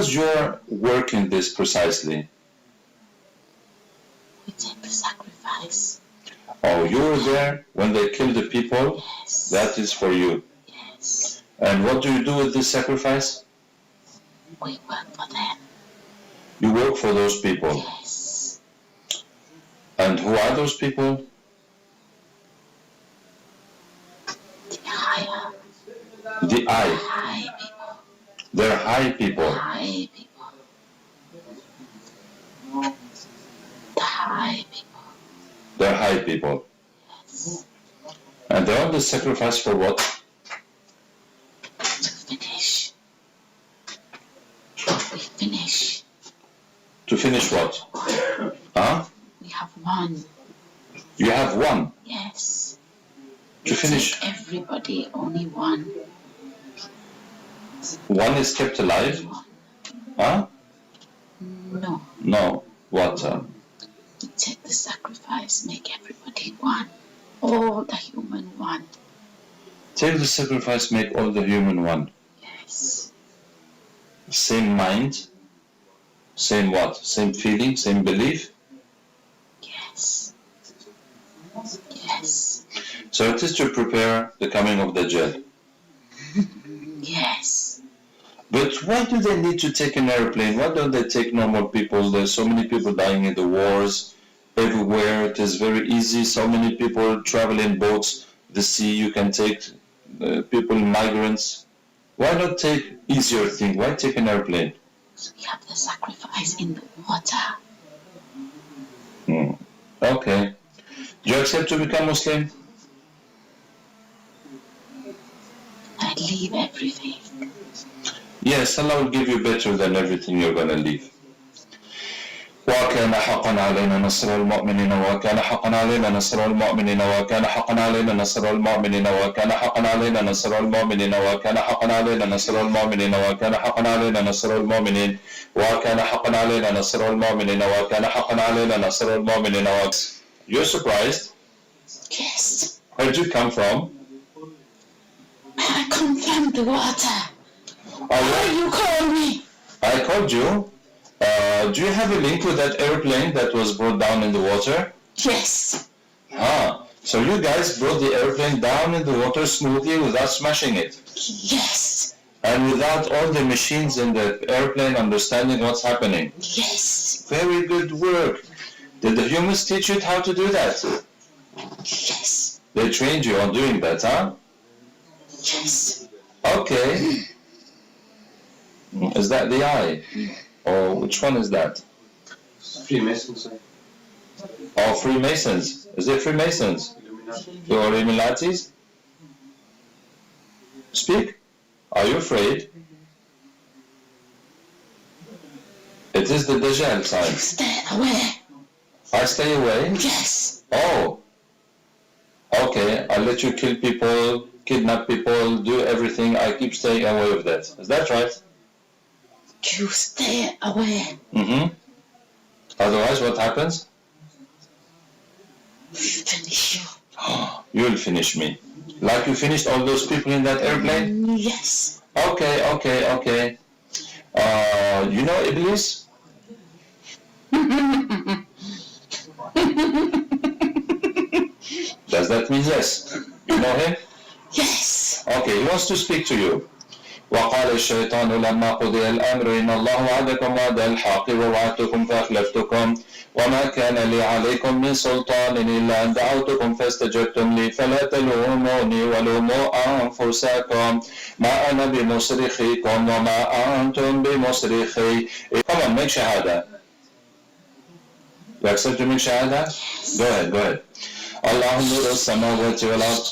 What's your work in this precisely? We take the sacrifice. Oh, you were there when they killed the people? Yes. That is for you. Yes. And what do you do with this sacrifice? We work for them. You work for those people. Yes. And who are those people? The higher. The I. High people. They're high people. High people. The high people. They're high people. Yes. And they're on the sacrifice for what? To finish. We finish. To finish what? Huh? We have one. You have one. Yes. To finish. Take everybody, only one. One is kept alive? One. Huh? No. No. What? We take the sacrifice, make everybody one. All the human one. Take the sacrifice, make all the human one. Yes. Same mind? Same what? Same feeling? Same belief? Yes. Yes. So it is to prepare the coming of Dajjal. Yes. But why do they need to take an airplane? Why don't they take normal people? There's so many people dying in the wars everywhere. It is very easy. So many people travel in boats. The sea, you can take people, migrants. Why not take easier thing? Why take an airplane? So we have the sacrifice in the water. Okay. Do you accept to become Muslim? I leave everything. Yes, Allah will give you better than everything you're going to leave. وكان حقا علينا نصر المؤمنين وكان حقا علينا نصر المؤمنين وكان حقا علينا نصر المؤمنين وكان حقا علينا نصر المؤمنين وكان حقا علينا نصر المؤمنين وكان حقا علينا نصر المؤمنين وكان حقا علينا نصر المؤمنين وكان حقا علينا نصر المؤمنين. You're surprised? Yes. Where did you come from? I come from the water. Why you call me? I called you. Do you have a link with that airplane that was brought down in the water? Yes. So you guys brought the airplane down in the water smoothly without smashing it? Yes. And without all the machines in the airplane understanding what's happening? Yes. Very good work. Did the humans teach you how to do that? Yes. They trained you on doing that, huh? Yes. Okay. Is that the eye? Or which one is that? Freemasons. Oh, Freemasons. Is it Freemasons? Illuminati. Or Illuminatis? Speak. Are you afraid? It is the Dajjal sign. Stay away. I stay away? Yes. Oh. Okay, I'll let you kill people, kidnap people, do everything. I keep staying away of that. Is that right? You stay away. Otherwise, what happens? Finish you. You'll finish me. Like you finished all those people in that airplane? Yes. Okay. You know Iblis? Does that mean yes? You know him? Yes. Okay, he wants to speak to you. وقال الشيطان لما قضي الأمر إن الله وعدكم وعد الحق ووعدتكم فأخلفتكم وما كان لي عليكم من سلطان إلا أن دعوتكم فاستجبتم لي فلا تلوموني ولوموا أنفسكم ما أنا بمصرخكم وما أنتم بمصرخي. Come on, make shahada. You accept to make shahada? Go ahead. الله نور السماوات والأرض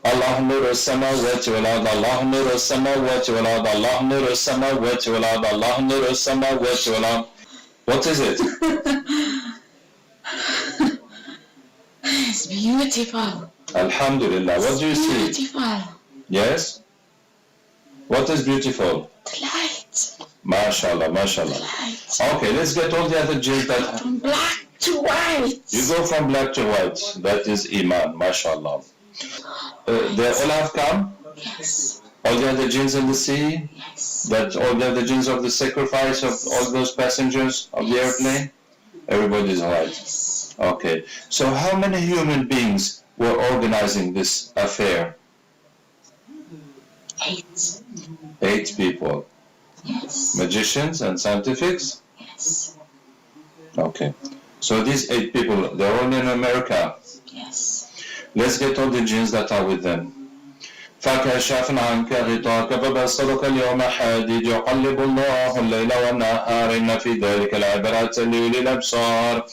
الله نور السماوات والأرض الله نور السماوات والأرض الله نور السماوات والأرض الله نور السماوات والأرض. What is it? It's beautiful. Alhamdulillah. What do you see? Beautiful. Yes? What is beautiful? The light. MashaAllah. Light. Okay, let's get all the other jinns that... From black to white. You go from black to white. That is Iman. MashaAllah. They all have come? Yes. All the other jinns in the sea? Yes. That all the other jinns of the sacrifice of all those passengers of the airplane? Everybody's white. Yes. Okay. So how many human beings were organizing this affair? 8. 8 people. Yes. Magicians and scientifics? Yes. Okay. So these 8 people, they're all in America. Yes. Let's get all the jinns that are with them. فكشفنا عنك غطاءك فبصرك اليوم حديد يقلب الله الليل والنهار إن في ذلك لعبرة لأولي الأبصار.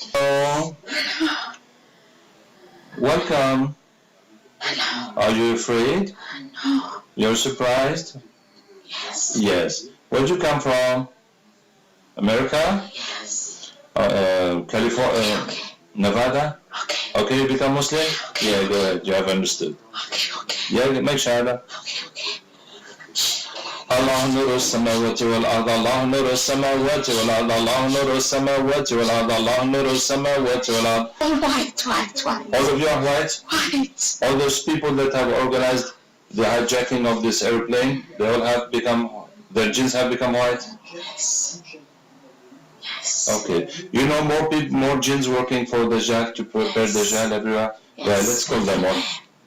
Welcome. Hello. Are you afraid? No. You're surprised? Yes. Yes. Where'd you come from? America? Yes. California? Okay. Nevada? Okay. Okay, you become Muslim? Okay. Yeah, go ahead. You have understood. Okay. Okay. Yeah, make shahada. Okay. Okay. الله نور السماوات والأرض الله نور السماوات والأرض الله نور السماوات والأرض الله نور السماوات والأرض. All white, white, white. All of you are white? White. All those people that have organized the hijacking of this airplane, they all have become, their jinns have become white? Yes. Yes. Okay. You know more people, more jinns working for the Dajjal to prepare the Dajjal everywhere? Yes. Yeah, let's call them all.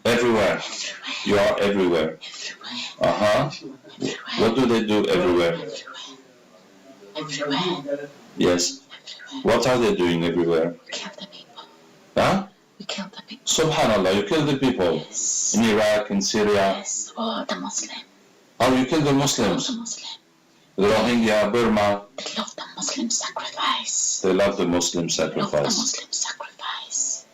Everywhere. You are everywhere. Uh-huh. What do they do everywhere? Everywhere. Yes. Everywhere. What are they doing everywhere? We kill the people. Huh? We kill the people. Subhanallah, you kill the people. Yes. In Iraq, in Syria. Yes. All the Muslim. Oh, you kill the All Muslims. the Muslim. The Rohingya, Burma. They love the Muslim sacrifice. They love the Muslim Love the sacrifice. Muslim sacrifice.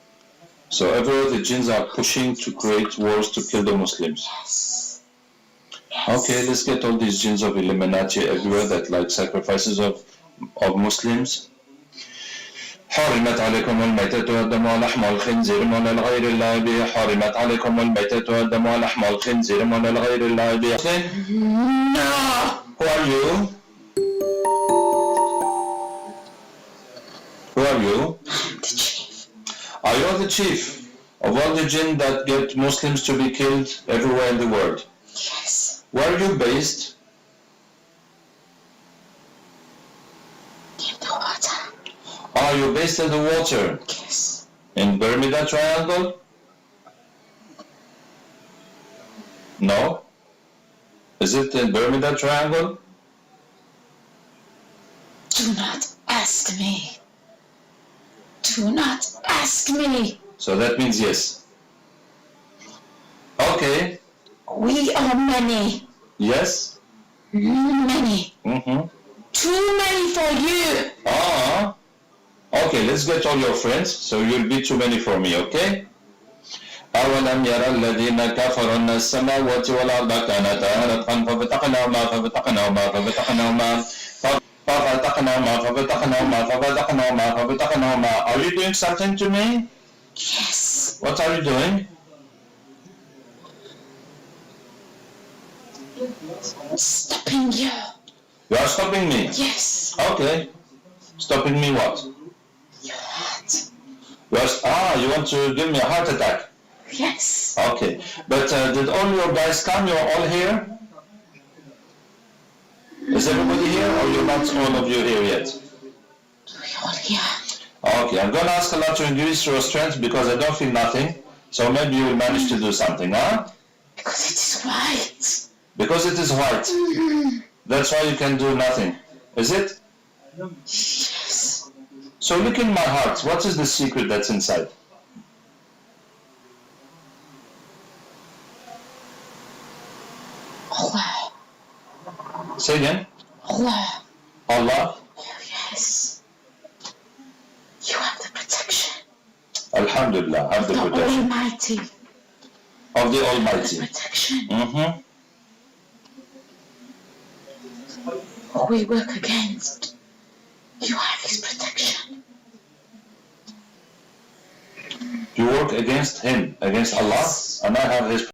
So everywhere the jinns are pushing to create wars to kill the Muslims. Yes. Yes. Okay, let's get all these jinns of Illuminati everywhere that like sacrifices of Muslims. حرمت عليكم الميتة والدم ولحم الخنزير من الغير الله به. حرمت عليكم الميتة والدم ولحم الخنزير من الغير الله به. No. Who are you? Who are you? I'm the chief. Are you the chief of all the jinn that get Muslims to be killed everywhere in the world? Yes. Where are you based? In the water. Are you based in the water? Yes. In Bermuda Triangle? No? Is it in Bermuda Triangle? Do not ask me. Do not ask me. So that means yes. Okay. We are many. Yes? Many. Mm-hmm. Too many for you. Ah. Okay, let's get all your friends, so you'll be too many for me, okay? أولم يرى الذين كفروا أن السماوات والأرض كانتا رتقا ففتقناهما ففتقناهما ففتقناهما ففتقناهما ففتقناهما ففتقناهما ففتقناهما. Are you doing something to me? Yes. What are you doing? Stopping you. You are stopping me. Yes. Okay. Stopping me what? Your heart. You want to give me a heart attack? Yes. Okay. But did all your guys come? You're all here? Is everybody here or you're not all of you here yet? We all here. Okay, I'm going to ask Allah to increase your strength because I don't feel nothing. So maybe you will manage to do something, huh? Because it is white. Because it is white. That's why you can do nothing. Is it? Yes. So look in my heart. What is the secret that's inside? Allah. Say again. Allah. Allah. Yes. You have the protection. Alhamdulillah. Have the The protection Almighty. of the The Almighty. protection. Mm-hmm. We work against. You have His protection. You work against Him, against Allah, and I have His